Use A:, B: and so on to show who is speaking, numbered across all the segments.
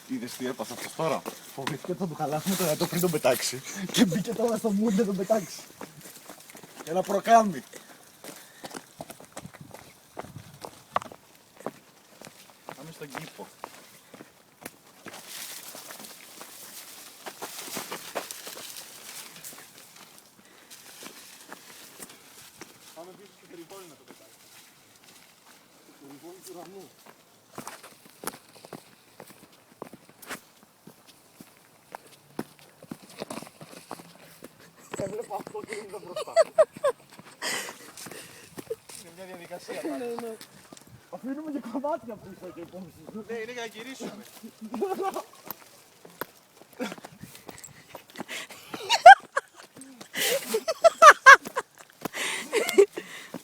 A: Είδες τι έπαθε αυτός τώρα? Φοβήθηκε ότι θα του χαλάσουμε το νερό πριν τον πετάξει και μπήκε τώρα στο μούρ να τον πετάξει. Και να προκάμει. Πάμε στον κήπο. Πάμε πίσω στο περιβόλι να το πετάξει. Στο περιβόλι του ουρανού. Έβλεπα αυτό και δεν μπροστά. Είναι μια διαδικασία πάλι. Ναι. Αφήνουμε και κομμάτια πίσω και υπόμψη. Ναι, είναι για να γυρίσουμε.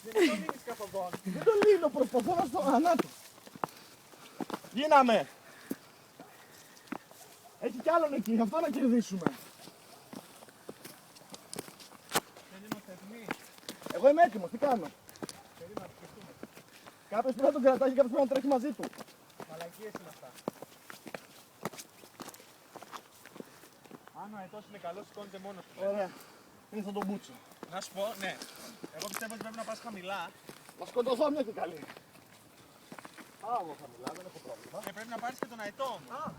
A: Δεν το λύνεις καθοδόν. Δεν το λύνω, προσπαθώ να στο ανάτω. Γίναμε. Έχει κι άλλον εκεί, αυτό να κερδίσουμε. Εγώ είμαι έτοιμος, τι κάνω? Κάποιος πρέπει να τον κρατάει και κάποιος πρέπει να τρέχει μαζί του. Μαλακίες είναι αυτά. Αν ο αετός είναι καλός, σηκώνεται μόνος του. Ωραία. Είναι σαν τον Μπούτσο. Να σου πω, ναι. Εγώ πιστεύω ότι πρέπει να πας χαμηλά. Να σκοτωθώ μια και καλή. Πάω εγώ χαμηλά, δεν έχω πρόβλημα. Και πρέπει να πάρεις και τον αετό όμως.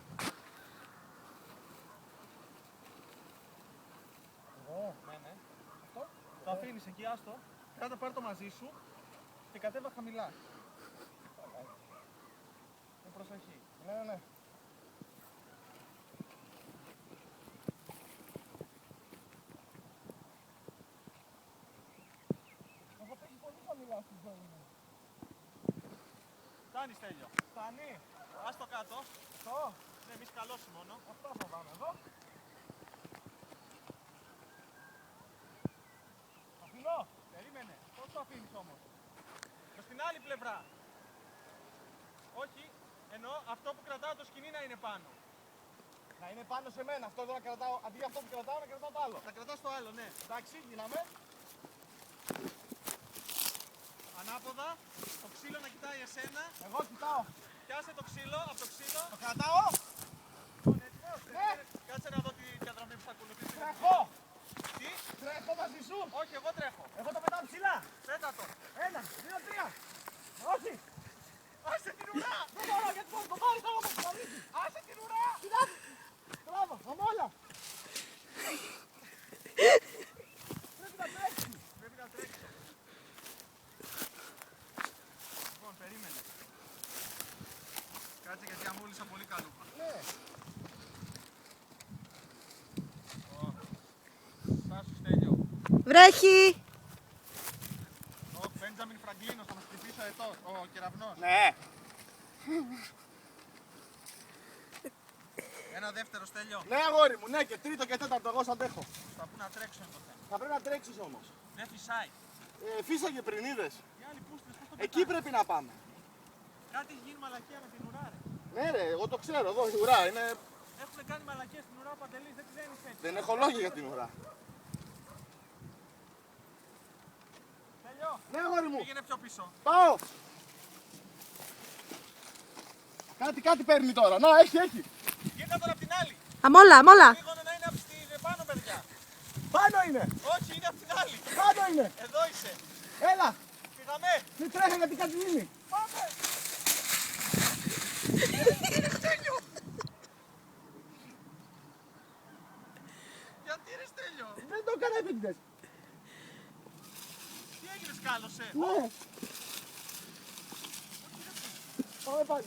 A: Εγώ. Ναι. Αυτό. Το αφήνεις εκεί, άστο. Κράτα, πάρ' το μαζί σου και κατέβα χαμηλά. Με προσοχή. Ναι. Έχω πέσει πολύ χαμηλά στη ζώνη μου. Φτάνει, Στέλιο. Φτάνει. Ας το κάτω. Αυτό. Ναι, μη σκαλώσει μόνο. Αυτό θα πάμε εδώ. Αφήνω. Περίμενε. Πώς το αφήνεις όμως? Προς την άλλη πλευρά. Όχι. Εννοώ αυτό που κρατάω το σκοινί να είναι πάνω. Να είναι πάνω σε μένα. Αυτό εδώ να κρατάω. Αντί για αυτό που κρατάω να κρατάω το άλλο. Να κρατάω το άλλο, ναι. Εντάξει, γίναμε. Ανάποδα. Το ξύλο να κοιτάει εσένα. Εγώ κοιτάω. Πιάσε το ξύλο, από το ξύλο. Το κρατάω. Ναι. Κάτσε να δω τι διαδρομή που θα ακολουθήσει. Τρέχω. Τι? Τρέχω μαζί σου. Όχι, εγώ τρέχω. Εγώ το πετάω ψηλά. Πέτα το. 1, 2, 3. Όχι. Άσε την ουρά. Δεν μπορώ γιατί το πάρεις όλο με το άσε την ουρά. Κοιτάξτε. Μπράβο, αμόλα. Πρέπει να τρέξει. Πρέπει να τρέξει. Λοιπόν, περίμενε. Κάτσε γιατί αμόλυσα πολύ καλούπα. Ναι. Στάσου, Στέλιο.
B: Βρέχει!
A: Ο Μπέντζαμιν Φραγκλίνος θα μας χτυπήσει ο αετός, ο κεραυνός.
C: Ναι.
A: Ένα δεύτερο, Στέλιο.
C: Ναι, αγόρι μου, ναι, και τρίτο και τέταρτο, εγώ σ' αντέχω.
A: Θα πού να τρέξω είναι το θέμα.
C: Θα πρέπει να τρέξεις όμως.
A: Δεν φυσάει.
C: Φύσαγε πριν, είδες.
A: Οι άλλοι πούστες, πώς το
C: Εκεί
A: πετάνε?
C: πρέπει να πάμε.
A: Κάτι έχει γίνει μαλακία με την ουρά, ρε.
C: Ναι, ρε, εγώ το ξέρω, εδώ η ουρά είναι.
A: Έχουν κάνει μαλακία στην ουρά, Παντελής, δεν ξέρεις έτσι.
C: Δεν έχω λόγια για την ουρά.
A: Στέλιο,
C: Ναι, αγόρι μου,
A: πήγαινε πιο πίσω.
C: πάω. Κάτι παίρνει τώρα. Να, έχει.
A: Κοίτα τώρα απ' την άλλη.
B: Αμόλα!
A: Λίγο να είναι από την επάνω, παιδιά.
C: Πάνω είναι.
A: Όχι, είναι απ' την άλλη.
C: Πάνω είναι.
A: Εδώ είσαι.
C: Έλα.
A: Πήγαμε.
C: Μην τρέχει γιατί κάτι γίνει.
A: Πάμε. Γιατί ρε Στέλιο.
C: Δεν το έκανα επίτηδες.
A: Τι έγινε, σκάλωσε.
C: Ναι. Πάμε πάλι.